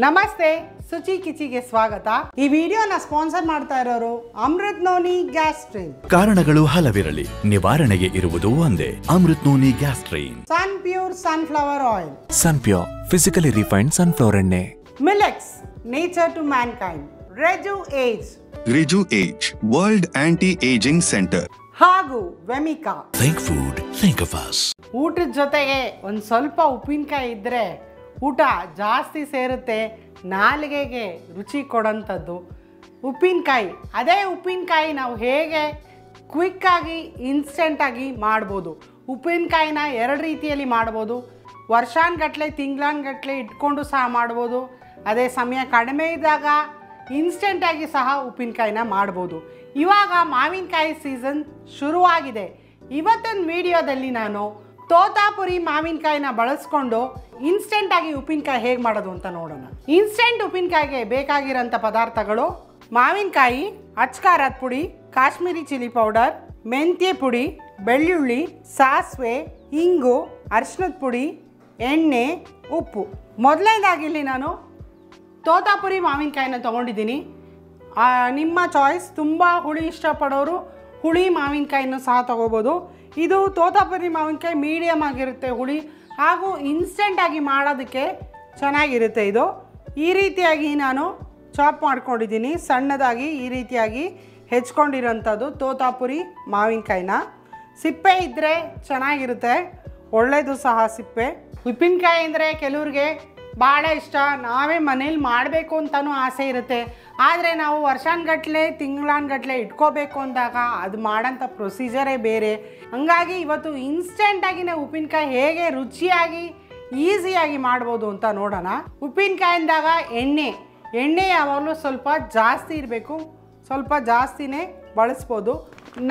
ನಮಸ್ತೆ ಸುಚಿ ಕಿಚಿಗೆ ಸ್ವಾಗತ. ಈ ವಿಡಿಯೋನ ಸ್ಪಾನ್ಸರ್ ಮಾಡ್ತಾ ಇರೋರು ಅಮೃತ್ ನೋನಿ ಗ್ಯಾಸ್ಟ್ರೈನ್. ಕಾರಣಗಳು ಹಲವಿರಲಿ, ನಿವಾರಣೆಗೆ ಇರುವುದು ಒಂದೇ, Amrut noni Gastrin. Sunpure sunflower oil, Sunpure physically refined sunflower ಎಣ್ಣೆ, Milex nature to mankind, Rejuage world anti ageing centre ಹಾಗೂ Vemika. Think food, think of us. ಊಟದ ಜೊತೆಗೆ ಒಂದು ಸ್ವಲ್ಪ ಉಪ್ಪಿನಕಾಯಿ ಇದ್ದರೆ ಊಟ ಜಾಸ್ತಿ ಸೇರುತ್ತೆ, ನಾಲಿಗೆಗೆ ರುಚಿ ಕೊಡೋಂಥದ್ದು ಉಪ್ಪಿನಕಾಯಿ. ಅದೇ ಉಪ್ಪಿನಕಾಯಿ ನಾವು ಹೇಗೆ ಕ್ವಿಕ್ಕಾಗಿ ಇನ್ಸ್ಟೆಂಟಾಗಿ ಮಾಡ್ಬೋದು. ಉಪ್ಪಿನಕಾಯಿನ ಎರಡು ರೀತಿಯಲ್ಲಿ ಮಾಡ್ಬೋದು. ವರ್ಷಾನುಗಟ್ಲೆ ತಿಂಗಳಾನುಗಟ್ಲೆ ಇಟ್ಕೊಂಡು ಸಹ ಮಾಡ್ಬೋದು. ಅದೇ ಸಮಯ ಕಡಿಮೆ ಇದ್ದಾಗ ಇನ್ಸ್ಟೆಂಟಾಗಿ ಸಹ ಉಪ್ಪಿನಕಾಯಿನ ಮಾಡ್ಬೋದು. ಇವಾಗ ಮಾವಿನಕಾಯಿ ಸೀಸನ್ ಶುರುವಾಗಿದೆ. ಇವತ್ತಿನ ವಿಡಿಯೋದಲ್ಲಿ ನಾನು ತೋತಾಪುರಿ ಮಾವಿನಕಾಯಿನ ಬಳಸ್ಕೊಂಡು ಇನ್ಸ್ಟೆಂಟಾಗಿ ಉಪ್ಪಿನಕಾಯಿ ಹೇಗೆ ಮಾಡೋದು ಅಂತ ನೋಡೋಣ. ಇನ್ಸ್ಟೆಂಟ್ ಉಪ್ಪಿನಕಾಯಿಗೆ ಬೇಕಾಗಿರೋಂಥ ಪದಾರ್ಥಗಳು: ಮಾವಿನಕಾಯಿ, ಅಚ್ಕಾರದ ಪುಡಿ, ಕಾಶ್ಮೀರಿ ಚಿಲ್ಲಿ ಪೌಡರ್, ಮೆಂತ್ಯ ಪುಡಿ, ಬೆಳ್ಳುಳ್ಳಿ, ಸಾಸಿವೆ, ಇಂಗು, ಅರಿಶಿಣದ ಪುಡಿ, ಎಣ್ಣೆ, ಉಪ್ಪು. ಮೊದಲನೇದಾಗಿ ಇಲ್ಲಿ ನಾನು ತೋತಾಪುರಿ ಮಾವಿನಕಾಯಿನ ತೊಗೊಂಡಿದ್ದೀನಿ. ನಿಮ್ಮ ಚಾಯ್ಸ್. ತುಂಬ ಹುಳಿ ಇಷ್ಟಪಡೋರು ಹುಳಿ ಮಾವಿನಕಾಯಿನೂ ಸಹ ತೊಗೋಬೋದು. ಇದು ತೋತಾಪುರಿ ಮಾವಿನಕಾಯಿ ಮೀಡಿಯಮ್ ಆಗಿರುತ್ತೆ ಹುಳಿ, ಹಾಗೂ ಇನ್ಸ್ಟೆಂಟಾಗಿ ಮಾಡೋದಕ್ಕೆ ಚೆನ್ನಾಗಿರುತ್ತೆ. ಇದು ಈ ರೀತಿಯಾಗಿ ನಾನು ಚಾಪ್ ಮಾಡ್ಕೊಂಡಿದ್ದೀನಿ, ಸಣ್ಣದಾಗಿ ಈ ರೀತಿಯಾಗಿ ಹೆಚ್ಕೊಂಡಿರೋಂಥದ್ದು ತೋತಾಪುರಿ ಮಾವಿನಕಾಯಿನ. ಸಿಪ್ಪೆ ಇದ್ದರೆ ಚೆನ್ನಾಗಿರುತ್ತೆ, ಒಳ್ಳೆಯದು ಸಹ ಸಿಪ್ಪೆ. ಉಪ್ಪಿನಕಾಯಿ ಅಂದರೆ ಕೆಲವ್ರಿಗೆ ಭಾಳ ಇಷ್ಟ, ನಾವೇ ಮನೇಲಿ ಮಾಡಬೇಕು ಅಂತಲೂ ಆಸೆ ಇರುತ್ತೆ. ಆದರೆ ನಾವು ವರ್ಷಾನುಗಟ್ಲೆ ತಿಂಗಳಾನುಗಟ್ಲೆ ಇಟ್ಕೋಬೇಕು ಅಂದಾಗ ಅದು ಮಾಡೋಂಥ ಪ್ರೊಸೀಜರೇ ಬೇರೆ. ಹಂಗಾಗಿ ಇವತ್ತು ಇನ್ಸ್ಟೆಂಟಾಗಿ ನಾವು ಉಪ್ಪಿನಕಾಯಿ ಹೇಗೆ ರುಚಿಯಾಗಿ ಈಸಿಯಾಗಿ ಮಾಡ್ಬೋದು ಅಂತ ನೋಡೋಣ. ಉಪ್ಪಿನಕಾಯಿಂದಾಗ ಎಣ್ಣೆ ಯಾವಾಗಲೂ ಸ್ವಲ್ಪ ಜಾಸ್ತಿ ಇರಬೇಕು, ಸ್ವಲ್ಪ ಜಾಸ್ತಿನೇ ಬಳಸ್ಬೋದು.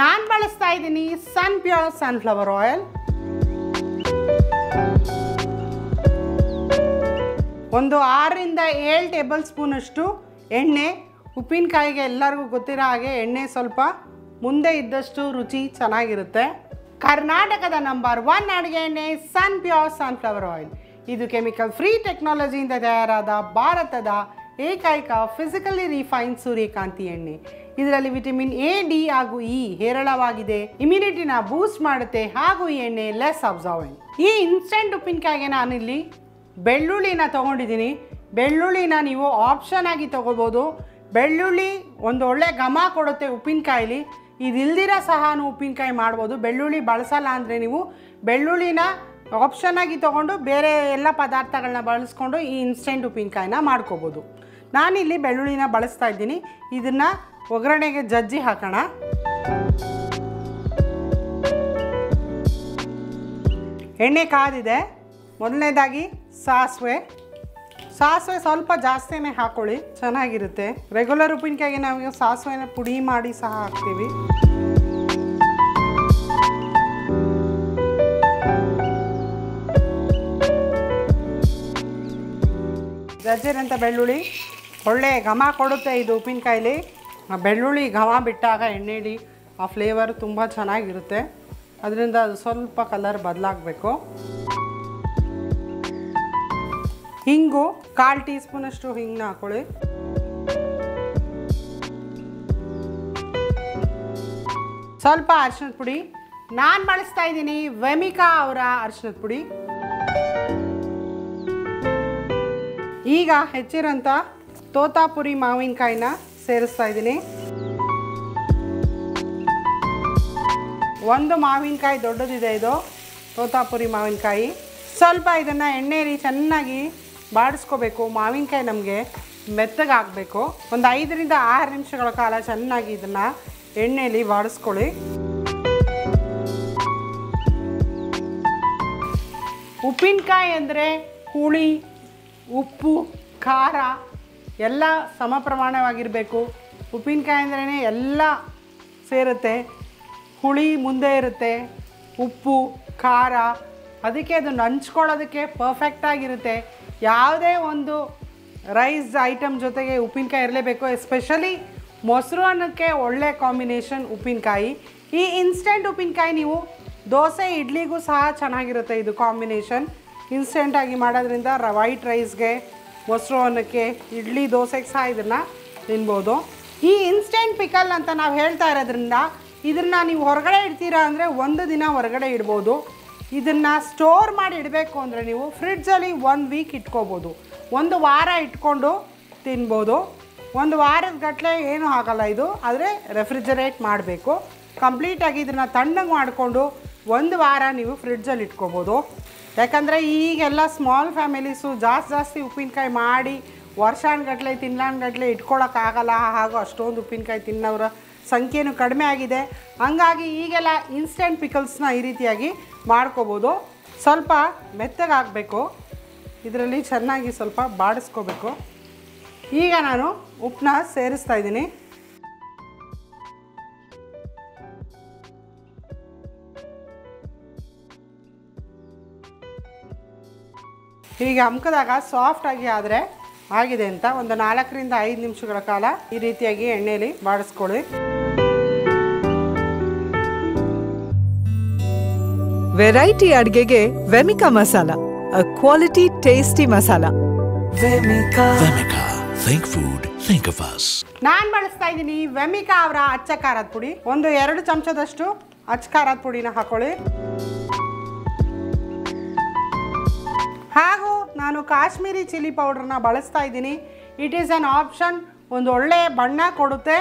ನಾನು ಬಳಸ್ತಾ ಇದ್ದೀನಿ ಸನ್ ಪ್ಯೂರ್ ಸನ್ಫ್ಲವರ್ ಆಯಿಲ್. ಒಂದು 6 ರಿಂದ 7 ಟೇಬಲ್ ಸ್ಪೂನಷ್ಟು ಎಣ್ಣೆ. ಉಪ್ಪಿನಕಾಯಿಗೆ ಎಲ್ಲರಿಗೂ ಗೊತ್ತಿರೋ ಹಾಗೆ ಎಣ್ಣೆ ಸ್ವಲ್ಪ ಮುಂದೆ ಇದ್ದಷ್ಟು ರುಚಿ ಚೆನ್ನಾಗಿರುತ್ತೆ. ಕರ್ನಾಟಕದ ನಂಬರ್ 1 ಅಡುಗೆ ಎಣ್ಣೆ ಸನ್ ಪ್ಯೂರ್ ಸನ್ಫ್ಲವರ್ ಆಯಿಲ್. ಇದು ಕೆಮಿಕಲ್ ಫ್ರೀ ಟೆಕ್ನಾಲಜಿಯಿಂದ ತಯಾರಾದ ಭಾರತದ ಏಕೈಕ ಫಿಸಿಕಲಿ ರಿಫೈನ್ಡ್ ಸೂರ್ಯಕಾಂತಿ ಎಣ್ಣೆ. ಇದರಲ್ಲಿ ವಿಟಮಿನ್ ಎ, ಡಿ ಹಾಗೂ ಇ ಹೇರಳವಾಗಿದೆ. ಇಮ್ಯುನಿಟಿನ ಬೂಸ್ಟ್ ಮಾಡುತ್ತೆ ಹಾಗೂ ಈ ಎಣ್ಣೆ ಲೆಸ್ ಅಬ್ಸಾರ್ಬೆಂಟ್. ಈ ಇನ್ಸ್ಟೆಂಟ್ ಉಪ್ಪಿನಕಾಯಿಗೆ ನಾನಿಲ್ಲಿ ಬೆಳ್ಳುಳ್ಳಿನ ತೊಗೊಂಡಿದ್ದೀನಿ. ಬೆಳ್ಳುಳ್ಳಿನ ನೀವು ಆಪ್ಷನ್ ಆಗಿ ತೊಗೋಬೋದು. ಬೆಳ್ಳುಳ್ಳಿ ಒಂದು ಒಳ್ಳೆ ಘಮ ಕೊಡುತ್ತೆ ಉಪ್ಪಿನಕಾಯಿಲಿ. ಇದಿಲ್ದಿರ ಸಹ ಉಪ್ಪಿನಕಾಯಿ ಮಾಡ್ಬೋದು. ಬೆಳ್ಳುಳ್ಳಿ ಬಳಸಲ್ಲ ಅಂದರೆ ನೀವು ಬೆಳ್ಳುಳ್ಳಿನ ಆಪ್ಷನ್ ಆಗಿ ತೊಗೊಂಡು ಬೇರೆ ಎಲ್ಲ ಪದಾರ್ಥಗಳನ್ನ ಬಳಸ್ಕೊಂಡು ಈ ಇನ್ಸ್ಟೆಂಟ್ ಉಪ್ಪಿನಕಾಯಿನ ಮಾಡ್ಕೋಬೋದು. ನಾನಿಲ್ಲಿ ಬೆಳ್ಳುಳ್ಳಿನ ಬಳಸ್ತಾ ಇದ್ದೀನಿ. ಇದನ್ನು ಒಗ್ಗರಣೆಗೆ ಜಜ್ಜಿ ಹಾಕೋಣ. ಎಣ್ಣೆ ಕಾದಿದೆ. ಮೊದಲನೇದಾಗಿ ಸಾಸಿವೆ ಸ್ವಲ್ಪ ಜಾಸ್ತಿನೇ ಹಾಕ್ಕೊಳ್ಳಿ, ಚೆನ್ನಾಗಿರುತ್ತೆ. ರೆಗ್ಯುಲರ್ ಉಪ್ಪಿನಕಾಯಿಗೆ ನಾವು ಸಾಸಿವೆನ ಪುಡಿ ಮಾಡಿ ಸಹ ಹಾಕ್ತೀವಿ. ಜಜ್ಜಿರಂಥ ಬೆಳ್ಳುಳ್ಳಿ ಒಳ್ಳೆ ಘಮ ಕೊಡುತ್ತೆ ಇದು ಉಪ್ಪಿನಕಾಯಿಲಿ. ಬೆಳ್ಳುಳ್ಳಿ ಘಮ ಬಿಟ್ಟಾಗ ಎಣ್ಣೆಲಿ ಆ ಫ್ಲೇವರ್ ತುಂಬ ಚೆನ್ನಾಗಿರುತ್ತೆ. ಅದರಿಂದ ಅದು ಸ್ವಲ್ಪ ಕಲರ್ ಬದಲಾಗಬೇಕು. ಹಿಂಗು 1/4 ಟೀ ಸ್ಪೂನಷ್ಟು ಹಿಂಗನ್ನ ಹಾಕೊಳ್ಳಿ. ಸ್ವಲ್ಪ ಅರಿಶಿಣದ ಪುಡಿ. ನಾನು ಬಳಸ್ತಾ ಇದ್ದೀನಿ ವೆಮಿಕಾ ಅವರ ಅರಿಶಿಣದ ಪುಡಿ. ಈಗ ಹೆಚ್ಚಿರೋಂಥ ತೋತಾಪುರಿ ಮಾವಿನಕಾಯಿನ ಸೇರಿಸ್ತಾ ಇದ್ದೀನಿ. ಒಂದು ಮಾವಿನಕಾಯಿ ದೊಡ್ಡದಿದೆ ಇದು ತೋತಾಪುರಿ ಮಾವಿನಕಾಯಿ. ಸ್ವಲ್ಪ ಇದನ್ನು ಎಣ್ಣೆಲಿ ಚೆನ್ನಾಗಿ ಬಾಡಿಸ್ಕೋಬೇಕು. ಮಾವಿನಕಾಯಿ ನಮಗೆ ಮೆತ್ತಗಾಗಬೇಕು. ಒಂದು 5 ರಿಂದ 6 ನಿಮಿಷಗಳ ಕಾಲ ಚೆನ್ನಾಗಿ ಇದನ್ನು ಎಣ್ಣೆಲಿ ಬಾಡಿಸ್ಕೊಳ್ಳಿ. ಉಪ್ಪಿನಕಾಯಿ ಅಂದರೆ ಹುಳಿ, ಉಪ್ಪು, ಖಾರ ಎಲ್ಲ ಸಮ ಪ್ರಮಾಣವಾಗಿರಬೇಕು. ಉಪ್ಪಿನಕಾಯಿ ಅಂದ್ರೇ ಎಲ್ಲ ಸೇರುತ್ತೆ. ಹುಳಿ ಮುಂದೆ ಇರುತ್ತೆ, ಉಪ್ಪು, ಖಾರ, ಅದಕ್ಕೆ ಅದನ್ನು ಹಂಚ್ಕೊಳ್ಳೋದಕ್ಕೆ ಪರ್ಫೆಕ್ಟಾಗಿರುತ್ತೆ. ಯಾವುದೇ ಒಂದು ರೈಸ್ ಐಟಮ್ ಜೊತೆಗೆ ಉಪ್ಪಿನಕಾಯಿ ಇರಲೇಬೇಕು. ಎಸ್ಪೆಷಲಿ ಮೊಸರು ಅನ್ನಕ್ಕೆ ಒಳ್ಳೆ ಕಾಂಬಿನೇಷನ್ ಉಪ್ಪಿನಕಾಯಿ. ಈ ಇನ್ಸ್ಟೆಂಟ್ ಉಪ್ಪಿನಕಾಯಿ ನೀವು ದೋಸೆ ಇಡ್ಲಿಗೂ ಸಹ ಚೆನ್ನಾಗಿರುತ್ತೆ. ಇದು ಕಾಂಬಿನೇಷನ್ ಇನ್ಸ್ಟೆಂಟಾಗಿ ಮಾಡೋದ್ರಿಂದ ವೈಟ್ ರೈಸ್ಗೆ ಮೊಸರು ಅನ್ನಕ್ಕೆ, ಇಡ್ಲಿ ದೋಸೆಗೆ ಸಹ ಇದನ್ನು ತಿನ್ಬೋದು. ಈ ಇನ್ಸ್ಟೆಂಟ್ ಪಿಕಲ್ ಅಂತ ನಾವು ಹೇಳ್ತಾ ಇರೋದ್ರಿಂದ ಇದನ್ನು ನೀವು ಹೊರಗಡೆ ಇಡ್ತೀರಾ ಅಂದರೆ 1 ದಿನ ಹೊರಗಡೆ ಇಡ್ಬೋದು. ಇದನ್ನು ಸ್ಟೋರ್ ಮಾಡಿ ಇಡಬೇಕು ಅಂದರೆ ನೀವು ಫ್ರಿಡ್ಜಲ್ಲಿ 1 ವೀಕ್ ಇಟ್ಕೋಬೋದು. 1 ವಾರ ಇಟ್ಕೊಂಡು ತಿನ್ಬೋದು. 1 ವಾರದ ಗಟ್ಟಲೆ ಏನೂ ಆಗಲ್ಲ ಇದು, ಆದರೆ ರೆಫ್ರಿಜರೇಟ್ ಮಾಡಬೇಕು. ಕಂಪ್ಲೀಟಾಗಿ ಇದನ್ನು ತಣ್ಣಗೆ ಮಾಡಿಕೊಂಡು 1 ವಾರ ನೀವು ಫ್ರಿಡ್ಜಲ್ಲಿ ಇಟ್ಕೋಬೋದು. ಯಾಕಂದರೆ ಈಗೆಲ್ಲ ಸ್ಮಾಲ್ ಫ್ಯಾಮಿಲೀಸು ಜಾಸ್ತಿ ಉಪ್ಪಿನಕಾಯಿ ಮಾಡಿ ವರ್ಷಾನ್ಗಟ್ಲೆ ತಿಂಗಳಾನ್ಗಟ್ಲೆ ಇಟ್ಕೊಳ್ಳೋಕ್ಕಾಗಲ್ಲ. ಹಾಗೂ ಅಷ್ಟೊಂದು ಉಪ್ಪಿನಕಾಯಿ ತಿನ್ನೋರ ಸಂಖ್ಯೆನೂ ಕಡಿಮೆ ಆಗಿದೆ. ಹಂಗಾಗಿ ಈಗೆಲ್ಲ ಇನ್ಸ್ಟೆಂಟ್ ಪಿಕಲ್ಸ್ನ ಈ ರೀತಿಯಾಗಿ ಮಾಡ್ಕೋಬೋದು. ಸ್ವಲ್ಪ ಮೆತ್ತಗಾಗಬೇಕು, ಇದರಲ್ಲಿ ಚೆನ್ನಾಗಿ ಸ್ವಲ್ಪ ಬಾಡಿಸ್ಕೋಬೇಕು. ಈಗ ನಾನು ಉಪ್ಪನ್ನ ಸೇರಿಸ್ತಾ ಇದ್ದೀನಿ. ಹೀಗೆ ಅಮ್ಕಿದಾಗ ಸಾಫ್ಟಾಗಿ ಆದರೆ ಆಗಿದೆ ಅಂತ ಒಂದು 4 ರಿಂದ 5 ನಿಮಿಷಗಳ ಕಾಲ ಈ ರೀತಿಯಾಗಿ ಎಣ್ಣೆಯಲ್ಲಿ ಬಾಡಿಸ್ಕೊಳ್ಳಿ. ವೆರೈಟಿ ಅಡುಗೆಗೆ Vamica masala, a quality tasty masala. Vemika. Think food, think of us. ನಾನು ಬಳಸ್ತಾ ಇದ್ದೀನಿ ವೆಮಿಕಾ ಅವರ ಅಚ್ಚ ಖಾರದ ಪುಡಿ. 1-2 ಚಮಚದಷ್ಟು ಅಚ್ಚ ಖಾರದ ಪುಡಿನ ಹಾಕೊಳ್ಳಿ. ಹಾಗೂ ನಾನು ಕಾಶ್ಮೀರಿ ಚಿಲ್ಲಿ ಪೌಡ್ರನ್ನ ಬಳಸ್ತಾ ಇದ್ದೀನಿ. It is on option. ಒಂದು ಒಳ್ಳೆ ಬಣ್ಣ ಕೊಡುತ್ತೆ.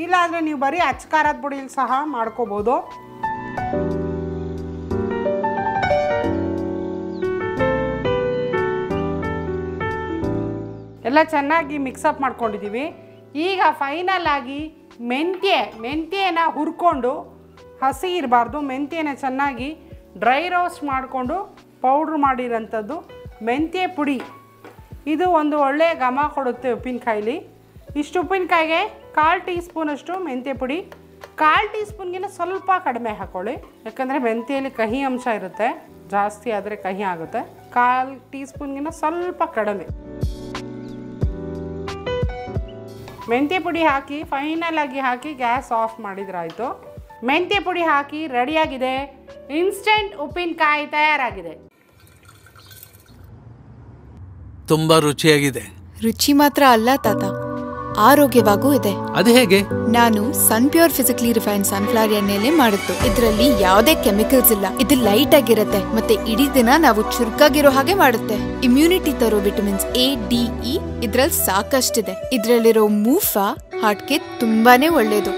ಇಲ್ಲಾಂದರೆ ನೀವು ಬರೀ ಅಚ್ಚ ಖಾರದ ಪುಡಿಯಲ್ಲಿ ಸಹ ಮಾಡ್ಕೋಬೋದು. ಎಲ್ಲ ಚೆನ್ನಾಗಿ ಮಿಕ್ಸಪ್ ಮಾಡ್ಕೊಂಡಿದ್ದೀವಿ. ಈಗ ಫೈನಲ್ ಆಗಿ ಮೆಂತ್ಯನ ಹುರ್ಕೊಂಡು, ಹಸಿ ಇರಬಾರ್ದು, ಮೆಂತ್ಯನ ಚೆನ್ನಾಗಿ ಡ್ರೈ ರೋಸ್ಟ್ ಮಾಡಿಕೊಂಡು ಪೌಡ್ರ್ ಮಾಡಿರೋಂಥದ್ದು ಮೆಂತ್ಯ ಪುಡಿ. ಇದು ಒಂದು ಒಳ್ಳೆಯ ಘಮ ಕೊಡುತ್ತೆ ಉಪ್ಪಿನಕಾಯಿಲಿ. ಇಷ್ಟು ಉಪ್ಪಿನಕಾಯಿಗೆ 1/4 ಟೀ ಸ್ಪೂನಷ್ಟು ಮೆಂತ್ಯ ಪುಡಿ. 1/4 ಟೀ ಸ್ಪೂನ್ಗಿಂತ ಸ್ವಲ್ಪ ಕಡಿಮೆ ಹಾಕ್ಕೊಳ್ಳಿ, ಯಾಕಂದರೆ ಮೆಂತ್ಯಲ್ಲಿ ಕಹಿ ಅಂಶ ಇರುತ್ತೆ. ಜಾಸ್ತಿ ಆದರೆ ಕಹಿ ಆಗುತ್ತೆ. 1/4 ಟೀ ಸ್ಪೂನ್ಗಿಂತ ಸ್ವಲ್ಪ ಕಡಿಮೆ ಮೆಂತ್ಯ ಪುಡಿ ಹಾಕಿ ಫೈನಲ್ ಆಗಿ ಹಾಕಿ ಗ್ಯಾಸ್ ಆಫ್ ಮಾಡಿದ್ರಾಯಿತು. ಮೆಂತ್ಯ ಪುಡಿ ಹಾಕಿ ರೆಡಿಯಾಗಿದೆ. ಇನ್ಸ್ಟೆಂಟ್ ಉಪ್ಪಿನಕಾಯಿ ತಯಾರಾಗಿದೆ. ತುಂಬಾ ರುಚಿಯಾಗಿದೆ. ರುಚಿ ಮಾತ್ರ ಅಲ್ಲ ತಾತ, ಆರೋಗ್ಯವಾಗೂ ಇದೆ. ಅದು ಹೇಗೆ? ನಾನು ಸನ್ಪ್ಯೂರ್ ಫಿಸಿಕಲಿ ರಿಫೈನ್ಡ್ ಸನ್ಫ್ಲವರ್ ಎಣ್ಣೆಲೆ ಮಾಡಿದ್ದು. ಇದರಲ್ಲಿ ಯಾವುದೇ ಕೆಮಿಕಲ್ಸ್ ಇಲ್ಲ. ಇದು ಲೈಟ್ ಆಗಿರುತ್ತೆ ಮತ್ತೆ ಇಡೀ ದಿನ ನಾವು ಚುರುಕಾಗಿರೋ ಹಾಗೆ ಮಾಡುತ್ತೆ. ಇಮ್ಯುನಿಟಿ ತರೋ ವಿಟಮಿನ್ಸ್ A, D, E ಇದ್ರಲ್ಲಿ ಸಾಕಷ್ಟಿದೆ. ಇದ್ರಲ್ಲಿರೋ ಮೂಫಾ ಹಾರ್ಟ್ಗೆ ತುಂಬಾನೇ ಒಳ್ಳೇದು.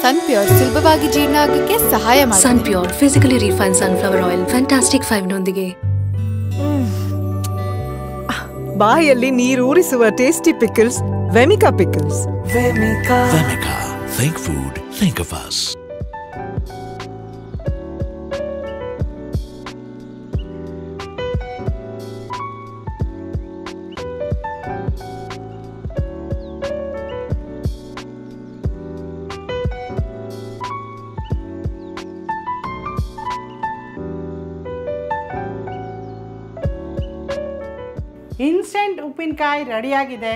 ಸನ್ಪ್ಯೂರ್ ಸುಲಭವಾಗಿ ಜೀರ್ಣ ಆಗಕ್ಕೆ ಸಹಾಯ ಮಾಡುತ್ತೆ. Sunpure physically refined sunflower oil fantastic 5 ನೊಂದಿಗೆ ಬಾಯಲ್ಲಿ ನೀರೂರಿಸುವ tasty pickles, Vemika pickles. Vemika. Think food, think of us. Instant ಉಪ್ಪಿನಕಾಯಿ ರೆಡಿಯಾಗಿದೆ.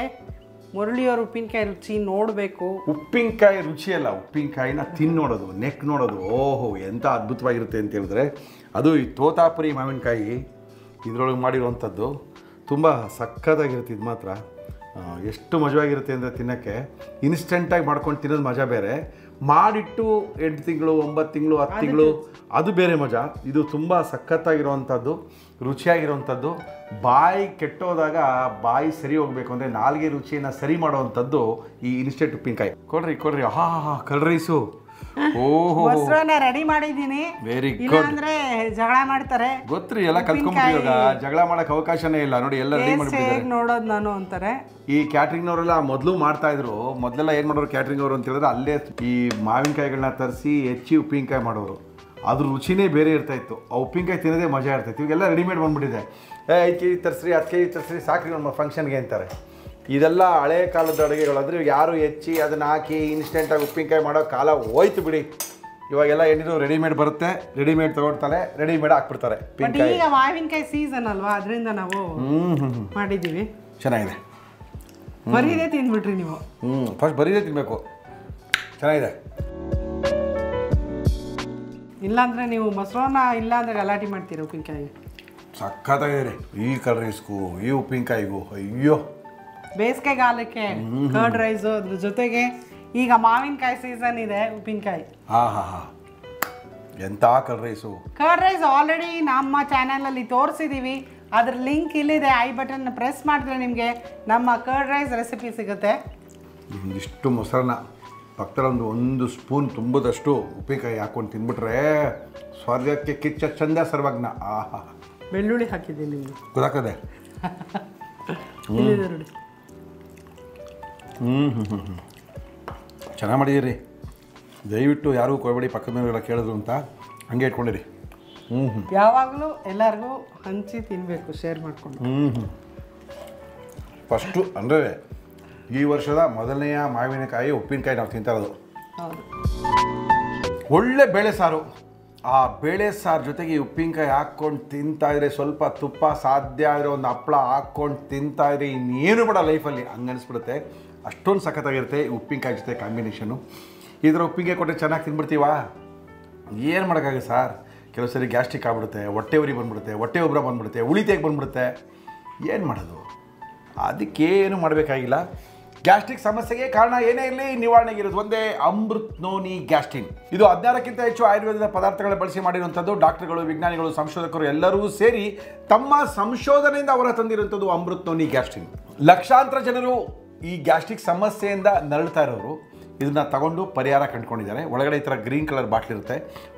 ಮುರಳಿಯವ್ರ ಉಪ್ಪಿನಕಾಯಿ ರುಚಿ ನೋಡಬೇಕು. ಉಪ್ಪಿನಕಾಯಿ ರುಚಿಯಲ್ಲ, ಉಪ್ಪಿನಕಾಯಿನ ತಿನ್ನೋಡೋದು, ನೆಕ್ ನೋಡೋದು. ಓಹೋ, ಎಂಥ ಅದ್ಭುತವಾಗಿರುತ್ತೆ ಅಂತ ಹೇಳಿದ್ರೆ ಅದು ಈ ತೋತಾಪುರಿ ಮಾವಿನಕಾಯಿ ಇದರೊಳಗೆ ಮಾಡಿರುವಂಥದ್ದು ತುಂಬ ಸಕ್ಕತ್ತಾಗಿರುತ್ತೆ. ಇದು ಮಾತ್ರ ಎಷ್ಟು ಮಜವಾಗಿರುತ್ತೆ ಅಂದರೆ ತಿನ್ನೋಕ್ಕೆ. ಇನ್ಸ್ಟೆಂಟಾಗಿ ಮಾಡ್ಕೊಂಡು ತಿನ್ನೋದು ಮಜಾ ಬೇರೆ, ಮಾಡಿಟ್ಟು 8 ತಿಂಗಳು 9 ತಿಂಗಳು 10 ತಿಂಗಳು ಅದು ಬೇರೆ ಮಜಾ. ಇದು ತುಂಬ ಸಖತ್ತಾಗಿರುವಂಥದ್ದು, ರುಚಿಯಾಗಿರುವಂಥದ್ದು. ಬಾಯಿ ಕೆಟ್ಟೋದಾಗ ಬಾಯಿ ಸರಿ ಹೋಗಬೇಕು ಅಂದರೆ ನಾಲ್ಗೆ ರುಚಿಯನ್ನು ಸರಿ ಮಾಡುವಂಥದ್ದು ಈ ಇನ್ಸ್ಟೆಂಟ್ ಉಪ್ಪಿನಕಾಯಿ. ಕೊಡ್ರಿ ಹಾ ಕರ್ಡ್ ರೈಸು. ಓಹೋ, ಮೊಸರನ್ನ ರೆಡಿ ಮಾಡಿದ್ದೀನಿ. Very good. ಇಲ್ಲಾಂದ್ರೆ ಜಗಳ ಮಾಡ್ತಾರೆ. ಗೊತ್ತ್ರಿ, ಎಲ್ಲ ಕಲ್ತ್ಕೊಂಡ್ಬಿಟ್ಟು ಇವಾಗ ಜಗಳ ಮಾಡೋಕ್ಕೆ ಅವಕಾಶನೇ ಇಲ್ಲ. ನೋಡಿ, ಎಲ್ಲ ರೆಡಿ ಮಾಡಿಬಿಟ್ಟಿದ್ದಾರೆ. ನೋಡೋದು ನಾನು ಅಂತಾರೆ ಈ ಕ್ಯಾಟ್ರಿಂಗ್ನವರೆಲ್ಲ. ಮೊದಲು ಮಾಡ್ತಾಯಿದ್ರು. ಮೊದಲೆಲ್ಲ ಏನು ಮಾಡೋರು ಕ್ಯಾಟ್ರಿಂಗ್ ಅವರು ಅಂತ ಹೇಳಿದ್ರೆ, ಅಲ್ಲೇ ಈ ಮಾವಿನಕಾಯಿಗಳನ್ನ ತರಿಸಿ ಹೆಚ್ಚಿ ಉಪ್ಪಿನಕಾಯಿ ಮಾಡೋರು. ಅದ್ರ ರುಚಿನೇ ಬೇರೆ ಇರ್ತಾಯಿತ್ತು. ಆ ಉಪ್ಪಿನಕಾಯಿ ತಿನ್ನೋದೇ ಮಜಾ ಇರ್ತಾಯಿತ್ತು. ಇವಾಗೆಲ್ಲ ರೆಡಿಮೇಡ್ ಬಂದುಬಿಟ್ಟಿದೆ. 5 kg ತರಿಸ್ರಿ, 10 kg ತರಿಸ್ರಿ, ಸಾಕ್ರಿ ನಮ್ಮ ಫಂಕ್ಷನ್ಗೆ ಅಂತಾರೆ. ಇದೆಲ್ಲ ಹಳೆ ಕಾಲದ ಅಡುಗೆಗಳು. ಅಂದರೆ ಯಾರು ಹೆಚ್ಚಿ ಅದನ್ನು ಹಾಕಿ ಇನ್ಸ್ಟೆಂಟಾಗಿ ಉಪ್ಪಿನಕಾಯಿ ಮಾಡೋ ಕಾಲ ಹೋಯ್ತು ಬಿಡಿ. ಇವಾಗೆಲ್ಲ ಏನಿದ್ರು ರೆಡಿಮೇಡ್ ಬರುತ್ತೆ, ರೆಡಿಮೇಡ್ ತಗೊಳ್ತಾರೆ, ರೆಡಿಮೇಡ್ ಹಾಕ್ಬಿಡ್ತಾರೆ. ಈಗ ಮಾವಿನಕಾಯಿ ಸೀಸನ್ ಅಲ್ವಾ, ಅದರಿಂದ ನಾವು ಮಾಡಿದ್ದೀವಿ. ಚೆನ್ನಾಗಿದೆ. ಬರೀದೇ ತಿಂದ್ಬಿಟ್ರಿ ನೀವು. ಫಸ್ಟ್ ಬರೀದೇ ತಿನ್ನಬೇಕು. ಚೆನ್ನಾಗಿದೆ. ಇಲ್ಲಾಂದರೆ ನೀವು ಮೊಸರನ್ನ ಇಲ್ಲಾಂದರೆ ಗಲಾಟೆ ಮಾಡ್ತೀರ ಉಪ್ಪಿನಕಾಯಿ. ಸಕ್ಕತ್ತಾಗಿದೆ ರೀ ಈ ಕರ್ಡ್ ರೈಸ್ಗೂ ಈ ಉಪ್ಪಿನಕಾಯಿಗೂ. ಅಯ್ಯೋ ಬೇಸಿಗೆಗಾಲಕ್ಕೆ ಕರ್ಡ್ ರೈಸು, ಅದ್ರ ಜೊತೆಗೆ ಈಗ ಮಾವಿನಕಾಯಿ ಸೀಸನ್ ಇದೆ, ಉಪ್ಪಿನಕಾಯಿ. ಎಂಥ curd rice. Curd rice already ನಮ್ಮ ಚಾನಲಲ್ಲಿ ತೋರಿಸಿದ್ದೀವಿ. ಅದ್ರ ಲಿಂಕ್ ಇಲ್ಲಿದೆ. ಐ ಬಟನ್ ಪ್ರೆಸ್ ಮಾಡಿದ್ರೆ ನಿಮಗೆ ನಮ್ಮ ಕರ್ಡ್ ರೈಸ್ ರೆಸಿಪಿ ಸಿಗುತ್ತೆ. ಇಷ್ಟು ಮೊಸರನ್ನ ಪಕ್ಕದಲ್ಲೊಂದು 1 ಸ್ಪೂನ್ ತುಂಬದಷ್ಟು ಉಪ್ಪಿನಕಾಯಿ ಹಾಕ್ಕೊಂಡು ತಿಂದ್ಬಿಟ್ರೆ ಸ್ವರ್ಗಕ್ಕೆ ಕಿಚ್ಚ ಚಂದ ಸರ್ವಜ್ಞ. ಆಹಾ, ಬೆಳ್ಳುಳ್ಳಿ ಹಾಕಿದ್ದೀನಿ ನಿಮಗೆ ಗೊತ್ತಾಗ್ತದೆ. ನೋಡಿ. ಚೆನ್ನಾಗಿ ಮಾಡಿದ್ದೀರಿ. ದಯವಿಟ್ಟು ಯಾರೂ ಕೊಯ್ಬೇಡಿ, ಪಕ್ಕದ ಮನೆಯವರೆಲ್ಲ ಕೇಳಿದ್ರು ಅಂತ ಹಂಗೆ ಇಟ್ಕೊಂಡಿರಿ. ಯಾವಾಗಲೂ ಎಲ್ಲರಿಗೂ ಹಂಚಿ ತಿನ್ನಬೇಕು, ಶೇರ್ ಮಾಡಿಕೊಂಡು. ಫಸ್ಟು ಅಂದರೆ ಈ ವರ್ಷದ ಮೊದಲನೆಯ ಮಾವಿನಕಾಯಿ ಉಪ್ಪಿನಕಾಯಿ ನಾವು ತಿಂತಾ ಇರೋದು. ಹೌದು. ಒಳ್ಳೆ ಬೇಳೆ ಸಾರು. ಆ ಬೇಳೆ ಸಾರು ಜೊತೆಗೆ ಈ ಉಪ್ಪಿನಕಾಯಿ ಹಾಕ್ಕೊಂಡು ತಿಂತಾಯಿದ್ರೆ, ಸ್ವಲ್ಪ ತುಪ್ಪ, ಸಾಧ್ಯ ಆದರೆ ಒಂದು ಹಪ್ಪಳ ಹಾಕ್ಕೊಂಡು ತಿಂತಾಯಿದ್ರೆ ಇನ್ನೇನು ಬೇಡ ಲೈಫಲ್ಲಿ, ಹಂಗನ್ನಿಸ್ಬಿಡುತ್ತೆ. ಅಷ್ಟೊಂದು ಸಖತ್ತಾಗಿರುತ್ತೆ ಈ ಉಪ್ಪಿನಕಾಯಿ ಜೊತೆ ಕಾಂಬಿನೇಷನು. ಇದರ ಉಪ್ಪಿನಕಾಯಿ ಕೊಟ್ಟರೆ ಚೆನ್ನಾಗಿ ತಿಂದ್ಬಿಡ್ತೀವ, ಏನು ಮಾಡೋಕ್ಕಾಗುತ್ತೆ ಸರ್? ಕೆಲವು ಸರಿ ಗ್ಯಾಸ್ಟ್ರಿಕ್ ಆಗ್ಬಿಡುತ್ತೆ, ಹೊಟ್ಟೆ ಉರಿ ಬಂದ್ಬಿಡುತ್ತೆ, ಹೊಟ್ಟೆ ಉಬ್ಬರ ಬಂದ್ಬಿಡುತ್ತೆ, ಉಳಿತೆಗೆ ಬಂದ್ಬಿಡುತ್ತೆ. ಏನು ಮಾಡೋದು? ಅದಕ್ಕೇನು ಮಾಡಬೇಕಾಗಿಲ್ಲ. ಗ್ಯಾಸ್ಟ್ರಿಕ್ ಸಮಸ್ಯೆಗೆ ಕಾರಣ ಏನೇ ಇರಲಿ ನಿವಾರಣೆಗಿರೋದು ಒಂದೇ, ಅಮೃತ್ ನೋನಿ ಗ್ಯಾಸ್ಟ್ರಿನ್. ಇದು 16ಕ್ಕಿಂತ ಹೆಚ್ಚು ಆಯುರ್ವೇದದ ಪದಾರ್ಥಗಳ ಬಳಸಿ ಮಾಡಿರುವಂಥದ್ದು. ಡಾಕ್ಟರ್ಗಳು, ವಿಜ್ಞಾನಿಗಳು, ಸಂಶೋಧಕರು ಎಲ್ಲರೂ ಸೇರಿ ತಮ್ಮ ಸಂಶೋಧನೆಯಿಂದ ಹೊರ ತಂದಿರುವಂಥದ್ದು ಅಮೃತ್ ನೋನಿ ಗ್ಯಾಸ್ಟ್ರಿನ್. ಲಕ್ಷಾಂತರ ಜನರು ಈ ಗ್ಯಾಸ್ಟ್ರಿಕ್ ಸಮಸ್ಯೆಯಿಂದ ನರಳ್ತಾ ಇರೋರು ಇದನ್ನು ತಗೊಂಡು ಪರಿಹಾರ ಕಂಡುಕೊಂಡಿದ್ದಾರೆ. ಒಳಗಡೆ ಈ ಥರ ಗ್ರೀನ್ ಕಲರ್ ಬಾಟ್ಲ್ ಇರುತ್ತೆ.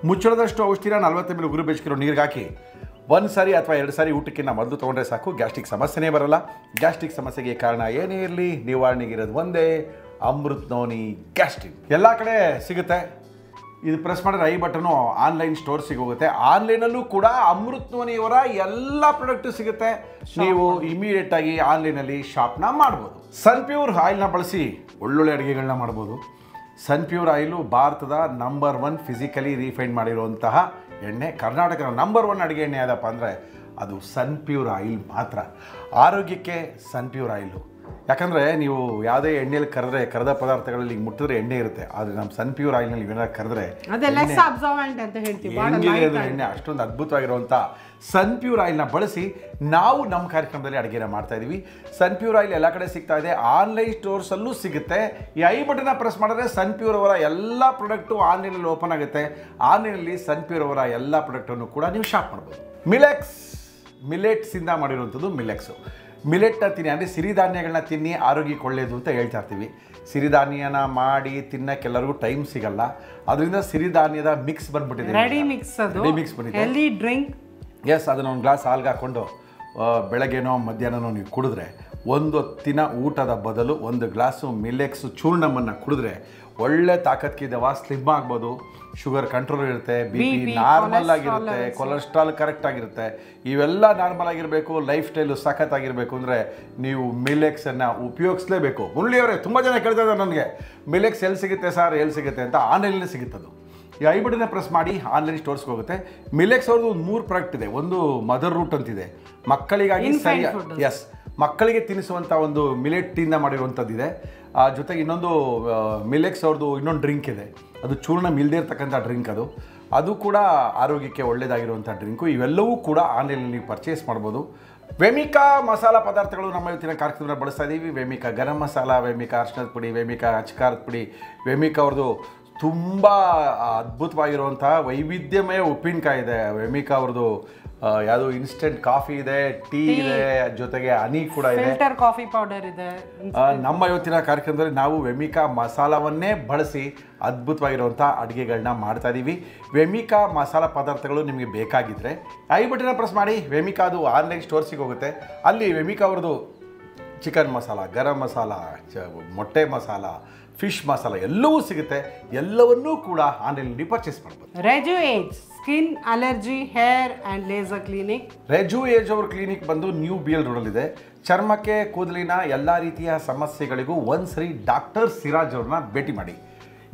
ಮುಚ್ಚಳದಷ್ಟು ಔಷಧಿನ 40 ml ಉಗುರು ಬೆಚ್ಚಗಿರೋ ನೀರಿಗೆ ಹಾಕಿ 1 ಸಾರಿ ಅಥವಾ 2 ಸಾರಿ ಊಟಕ್ಕಿಂತ ಮೊದಲು ತೊಗೊಂಡ್ರೆ ಸಾಕು, ಗ್ಯಾಸ್ಟ್ರಿಕ್ ಸಮಸ್ಯೆನೇ ಬರಲ್ಲ. ಗ್ಯಾಸ್ಟ್ರಿಕ್ ಸಮಸ್ಯೆಗೆ ಕಾರಣ ಏನೇ ಇರಲಿ ನಿವಾರಣೆಗಿರೋದು ಒಂದೇ, ಅಮೃತ್ ನೋನಿ ಗ್ಯಾಸ್ಟ್ರಿನ್. ಎಲ್ಲ ಕಡೆ ಸಿಗುತ್ತೆ. ಇದು ಪ್ರೆಸ್ ಮಾಡಿದ್ರೆ ಐ ಬಟನು ಆನ್ಲೈನ್ ಸ್ಟೋರ್ಸಿಗೆ ಹೋಗುತ್ತೆ. ಆನ್ಲೈನಲ್ಲೂ ಕೂಡ ಅಮೃತ್ ನೋನಿಯವರ ಎಲ್ಲ ಪ್ರಾಡಕ್ಟು ಸಿಗುತ್ತೆ. ನೀವು ಇಮಿಡಿಯೇಟಾಗಿ ಆನ್ಲೈನಲ್ಲಿ ಶಾಪ್ನ ಮಾಡ್ಬೋದು. ಸನ್ಪ್ಯೂರ್ ಆಯಿಲ್ನ ಬಳಸಿ ಒಳ್ಳೊಳ್ಳೆ ಅಡುಗೆಗಳನ್ನ ಮಾಡ್ಬೋದು. ಸನ್ಪ್ಯೂರ್ ಆಯಿಲು ಭಾರತದ ನಂಬರ್ 1 ಫಿಸಿಕಲಿ ರಿಫೈಂಡ್ ಮಾಡಿರುವಂತಹ ಎಣ್ಣೆ. ಕರ್ನಾಟಕದ ನಂಬರ್ 1 ಅಡುಗೆ ಎಣ್ಣೆ ಯಾವುದಪ್ಪ ಅಂದರೆ ಅದು ಸನ್ಪ್ಯೂರ್ ಆಯಿಲ್ ಮಾತ್ರ. ಆರೋಗ್ಯಕ್ಕೆ ಸನ್ಪ್ಯೂರ್ ಆಯಿಲು. ಯಾಕಂದರೆ ನೀವು ಯಾವುದೇ ಎಣ್ಣೆಯಲ್ಲಿ ಕರೆದ ಪದಾರ್ಥಗಳಲ್ಲಿ ಮುಟ್ಟಿದ್ರೆ ಎಣ್ಣೆ ಇರುತ್ತೆ, ಆದರೆ ನಮ್ಮ ಸನ್ಪ್ಯೂರ್ ಆಯಿಲ್ನಲ್ಲಿ ಏನಾದ್ರು ಕರೆದ್ರೆ ಎಣ್ಣೆ ಅಷ್ಟೊಂದು ಅದ್ಭುತವಾಗಿರುವಂಥ ಸನ್ಪ್ಯೂರ್ ಆಯಿಲ್ನ ಬಳಸಿ ನಾವು ನಮ್ಮ ಕಾರ್ಯಕ್ರಮದಲ್ಲಿ ಅಡುಗೆನ ಮಾಡ್ತಾ ಇದ್ದೀವಿ. ಸನ್ಪ್ಯೂರ್ ಆಯಿಲ್ ಎಲ್ಲ ಕಡೆ ಸಿಗ್ತಾ ಇದೆ, ಆನ್ಲೈನ್ ಸ್ಟೋರ್ಸಲ್ಲೂ ಸಿಗುತ್ತೆ. ಈ ಐ ಬಟನ್ನ ಪ್ರೆಸ್ ಮಾಡಿದ್ರೆ ಸನ್ಪ್ಯೂರ್ ಅವರ ಎಲ್ಲ ಪ್ರಾಡಕ್ಟು ಆನ್ಲೈನಲ್ಲಿ ಓಪನ್ ಆಗುತ್ತೆ. ಆನ್ಲೈನಲ್ಲಿ ಸನ್ಪ್ಯೂರ್ ಅವರ ಎಲ್ಲ ಪ್ರಾಡಕ್ಟನ್ನು ಕೂಡ ನೀವು ಶಾಪ್ ಮಾಡ್ಬೋದು. ಮಿಲೆಟ್ಸಿಂದ ಮಾಡಿರುವಂಥದ್ದು ಮಿಲೆಕ್ಸು. ಮಿಲೆಟ್ನ ತಿನ್ನಿ, ಅಂದರೆ ಸಿರಿಧಾನ್ಯಗಳನ್ನ ತಿನ್ನಿ, ಆರೋಗ್ಯಕ್ಕೆ ಒಳ್ಳೆಯದು ಅಂತ ಹೇಳ್ತಾ ಇರ್ತೀವಿ. ಸಿರಿಧಾನ್ಯನ ಮಾಡಿ ತಿನ್ನೋಕ್ಕೆಲ್ಲರಿಗೂ ಟೈಮ್ ಸಿಗಲ್ಲ, ಅದರಿಂದ ಸಿರಿಧಾನ್ಯದ ಮಿಕ್ಸ್ ಬಂದ್ಬಿಟ್ಟಿದೆ, ರೆಡಿ ಮಿಕ್ಸ್ ಬಂದಿದೆ, ಹೆಲ್ದಿ ಡ್ರಿಂಕ್. ಎಸ್, ಅದನ್ನು ಒಂದು ಗ್ಲಾಸ್ ಹಾಲ್ಗೆ ಹಾಕ್ಕೊಂಡು ಬೆಳಗ್ಗೆನೋ ಮಧ್ಯಾಹ್ನನೋ ನೀವು ಕುಡಿದ್ರೆ, 1 ಹೊತ್ತಿನ ಊಟದ ಬದಲು 1 ಗ್ಲಾಸು ಮಿಲೆಕ್ಸ್ ಚೂರ್ಣವನ್ನು ಕುಡಿದ್ರೆ ಒಳ್ಳೆ ತಾಕತ್ಕಿದವ, ಸ್ಲಿಮ್ ಆಗ್ಬೋದು, ಶುಗರ್ ಕಂಟ್ರೋಲ್ ಇರುತ್ತೆ, ಬಿ ಪಿ ನಾರ್ಮಲ್ ಆಗಿರುತ್ತೆ, ಕೊಲೆಸ್ಟ್ರಾಲ್ ಕರೆಕ್ಟ್ ಆಗಿರುತ್ತೆ. ಇವೆಲ್ಲ ನಾರ್ಮಲ್ ಆಗಿರಬೇಕು, ಲೈಫ್ ಸ್ಟೈಲು ಸಖತ್ತಾಗಿರಬೇಕು ಅಂದರೆ ನೀವು ಮಿಲೆಕ್ಸನ್ನು ಉಪಯೋಗಿಸಲೇಬೇಕು. ಮುರಳಿಯವರೇ, ತುಂಬ ಜನ ಕೇಳ್ತಾ ಇದ್ದಾರೆ ನನಗೆ, ಮಿಲೆಕ್ಸ್ ಎಲ್ಲಿ ಸಿಗುತ್ತೆ ಸರ್, ಎಲ್ಲಿ ಸಿಗುತ್ತೆ ಅಂತ. ಆನ್ಲೈನಲ್ಲಿ ಸಿಗುತ್ತದು. ಈ ಐ ಬಟನ್ನ ಪ್ರೆಸ್ ಮಾಡಿ ಆನ್ಲೈನ್ ಸ್ಟೋರ್ಸ್ಗೆ ಹೋಗುತ್ತೆ. ಮಿಲೆಕ್ಸ್ ಅವ್ರದ್ದು 3 ಪ್ರಾಡಕ್ಟ್ ಇದೆ. ಒಂದು ಮದರ್ ರೂಟ್ ಅಂತಿದೆ, ಮಕ್ಕಳಿಗಾಗಿ ಮಕ್ಕಳಿಗೆ ತಿನ್ನಿಸುವಂಥ ಒಂದು ಮಿಲೆಟ್ಟಿಂದ ಮಾಡಿರುವಂಥದ್ದಿದೆ. ಜೊತೆಗೆ ಇನ್ನೊಂದು ಮಿಲೆಕ್ಸ್ ಅವ್ರದ್ದು ಇನ್ನೊಂದು ಡ್ರಿಂಕ್ ಇದೆ, ಅದು ಚೂರ್ಣ ಇಲ್ಲದೇ ಇರ್ತಕ್ಕಂಥ ಡ್ರಿಂಕ್. ಅದು ಕೂಡ ಆರೋಗ್ಯಕ್ಕೆ ಒಳ್ಳೆಯದಾಗಿರುವಂಥ ಡ್ರಿಂಕು. ಇವೆಲ್ಲವೂ ಕೂಡ ಆನ್ಲೈನಲ್ಲಿ ನೀವು ಪರ್ಚೇಸ್ ಮಾಡ್ಬೋದು. ವೆಮಿಕಾ ಮಸಾಲ ಪದಾರ್ಥಗಳು ನಮ್ಮ ಇವತ್ತಿನ ಕಾರ್ಯಕ್ರಮದಲ್ಲಿ ಬಳಸ್ತಾ ಇದ್ದೀವಿ. ವೆಮಿಕಾ ಗರಂ ಮಸಾಲ, ವೆಮಿಕಾ ಅರ್ಶಿನದ ಪುಡಿ, ವೆಮಿಕಾ ಅಚ್ಕಾರದ ಪುಡಿ, ವೆಮಿಕಾ ಅವ್ರದ್ದು ತುಂಬ ಅದ್ಭುತವಾಗಿರುವಂಥ ವೈವಿಧ್ಯಮಯ ಉಪ್ಪಿನಕಾಯಿ ಇದೆ. ವೆಮಿಕಾ ಅವ್ರದ್ದು ಯಾವುದು ಇನ್ಸ್ಟೆಂಟ್ ಕಾಫಿ ಇದೆ, ಟೀ ಇದೆ, ಜೊತೆಗೆ ಹನಿ ಕೂಡ ಇದೆ, ಫಿಲ್ಟರ್ ಕಾಫಿ ಪೌಡರ್ ಇದೆ. ನಮ್ಮ ಇವತ್ತಿನ ಕಾರ್ಯಕ್ರಮದಲ್ಲಿ ನಾವು ವೆಮಿಕಾ ಮಸಾಲವನ್ನೇ ಬಳಸಿ ಅದ್ಭುತವಾಗಿರುವಂಥ ಅಡುಗೆಗಳನ್ನ ಮಾಡ್ತಾ ಇದ್ದೀವಿ. ವೆಮಿಕಾ ಮಸಾಲ ಪದಾರ್ಥಗಳು ನಿಮಗೆ ಬೇಕಾಗಿದ್ದರೆ ಐ ಬಟನ್ನ ಪ್ರೆಸ್ ಮಾಡಿ, ವೆಮಿಕಾದು ಆನ್ಲೈನ್ ಸ್ಟೋರ್ಸಿಗೆ ಹೋಗುತ್ತೆ. ಅಲ್ಲಿ ವೆಮಿಕಾ ಅವ್ರದ್ದು ಚಿಕನ್ ಮಸಾಲ, ಗರಂ ಮಸಾಲ, ಮೊಟ್ಟೆ ಮಸಾಲ, ಫಿಶ್ ಮಸಾಲ ಎಲ್ಲವೂ ಸಿಗುತ್ತೆ. ಎಲ್ಲವನ್ನೂ ಕೂಡ ಆನ್ಲೈನಲ್ಲಿ ಪರ್ಚೇಸ್ ಮಾಡ್ಬೋದು. Reju age skin allergy hair and laser clinic. Reju age ಅವ್ರ ಕ್ಲಿನಿಕ್ ಬಂದು ನ್ಯೂ BL ರೋಡಲ್ಲಿದೆ. ಚರ್ಮಕ್ಕೆ, ಕೂದಲಿನ ಎಲ್ಲ ರೀತಿಯ ಸಮಸ್ಯೆಗಳಿಗೂ ಒಂದ್ಸರಿ ಡಾಕ್ಟರ್ ಸಿರಾಜ್ ಅವ್ರನ್ನ ಭೇಟಿ ಮಾಡಿ.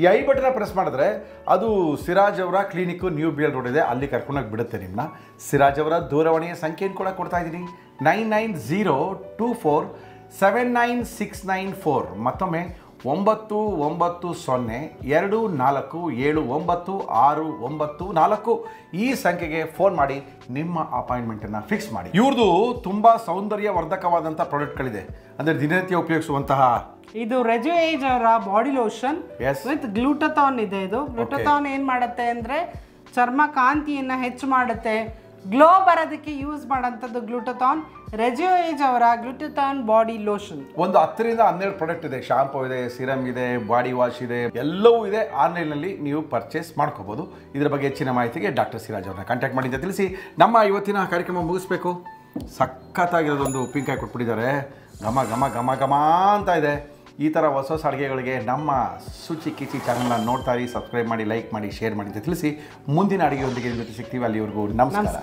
ಈ ಐ ಬಟನ್ನ ಪ್ರೆಸ್ ಮಾಡಿದ್ರೆ ಅದು ಸಿರಾಜ್ ಅವರ ಕ್ಲಿನಿಕ್ಕು ನ್ಯೂ BL ರೋಡ್ ಇದೆ, ಅಲ್ಲಿ ಕರ್ಕೊಂಡೋಗಿ ಬಿಡುತ್ತೆ ನಿಮ್ಮನ್ನ. ಸಿರಾಜ್ ಅವರ ದೂರವಾಣಿಯ ಸಂಖ್ಯೆಯನ್ನು ಕೂಡ ಕೊಡ್ತಾ ಇದ್ದೀನಿ, 9902479694. ಮತ್ತೊಮ್ಮೆ 9902479694 ಈ ಸಂಖ್ಯೆಗೆ ಫೋನ್ ಮಾಡಿ ನಿಮ್ಮ ಅಪಾಯಿಂಟ್ಮೆಂಟನ್ನು ಫಿಕ್ಸ್ ಮಾಡಿ. ಇವ್ರದ್ದು ತುಂಬ ಸೌಂದರ್ಯವರ್ಧಕವಾದಂಥ ಪ್ರಾಡಕ್ಟ್ಗಳಿದೆ, ಅಂದರೆ ದಿನನಿತ್ಯ ಉಪಯೋಗಿಸುವಂತಹ. ಇದು ರೆಜು ಏಜ್ ಅವರ ಬಾಡಿ ಲೋಷನ್ ವಿತ್ ಗ್ಲೂಟಥಾನ್ ಇದೆ. ಇದು ಗ್ಲೂಟಥಾನ್ ಏನು ಮಾಡುತ್ತೆ ಅಂದರೆ ಚರ್ಮ ಕಾಂತಿಯನ್ನು ಹೆಚ್ಚು ಮಾಡುತ್ತೆ, ಗ್ಲೋ ಬರೋದಕ್ಕೆ ಯೂಸ್ ಮಾಡೋಂಥದ್ದು ಗ್ಲೂಟಥಾನ್. ರೆಜು ಏಜ್ ಅವರ ಗ್ಲೂಟಥಾನ್ ಬಾಡಿ ಲೋಷನ್ ಒಂದು 10 ರಿಂದ 12 ಪ್ರಾಡಕ್ಟ್ ಇದೆ. ಶಾಂಪೂ ಇದೆ, ಸಿರಮ್ ಇದೆ, ಬಾಡಿ ವಾಶ್ ಇದೆ, ಎಲ್ಲವೂ ಇದೆ. ಆನ್ಲೈನಲ್ಲಿ ನೀವು ಪರ್ಚೇಸ್ ಮಾಡ್ಕೋಬೋದು. ಇದರ ಬಗ್ಗೆ ಹೆಚ್ಚಿನ ಮಾಹಿತಿಗೆ ಡಾಕ್ಟರ್ ಸಿರಾಜ್ ಅವ್ರನ್ನ ಕಾಂಟ್ಯಾಕ್ಟ್ ಮಾಡಿ ಅಂತ ತಿಳಿಸಿ ನಮ್ಮ ಇವತ್ತಿನ ಕಾರ್ಯಕ್ರಮ ಮುಗಿಸ್ಬೇಕು. ಸಖತ್ತಾಗಿರೋದೊಂದು ಉಪ್ಪಿನಕಾಯಿ ಕೊಟ್ಬಿಟ್ಟಿದ್ದಾರೆ, ಘಮ ಘಮ ಘಮ ಘಮ ಅಂತ ಇದೆ. ಈ ಥರ ಹೊಸ ಹೊಸ ಅಡುಗೆಗಳಿಗೆ ನಮ್ಮ ಶುಚಿ ಕಿಚಿ ಚಾನಲ್ನ ನೋಡ್ತಾ ಇರಿ, ಸಬ್ಸ್ಕ್ರೈಬ್ ಮಾಡಿ, ಲೈಕ್ ಮಾಡಿ, ಶೇರ್ ಮಾಡಿ ಅಂತ ತಿಳಿಸಿ ಮುಂದಿನ ಅಡುಗೆಯೊಂದಿಗೆ ಜೊತೆ ಸಿಗ್ತೀವಿ. ಅಲ್ಲಿವರೆಗೂ ನಮಸ್ಕಾರ.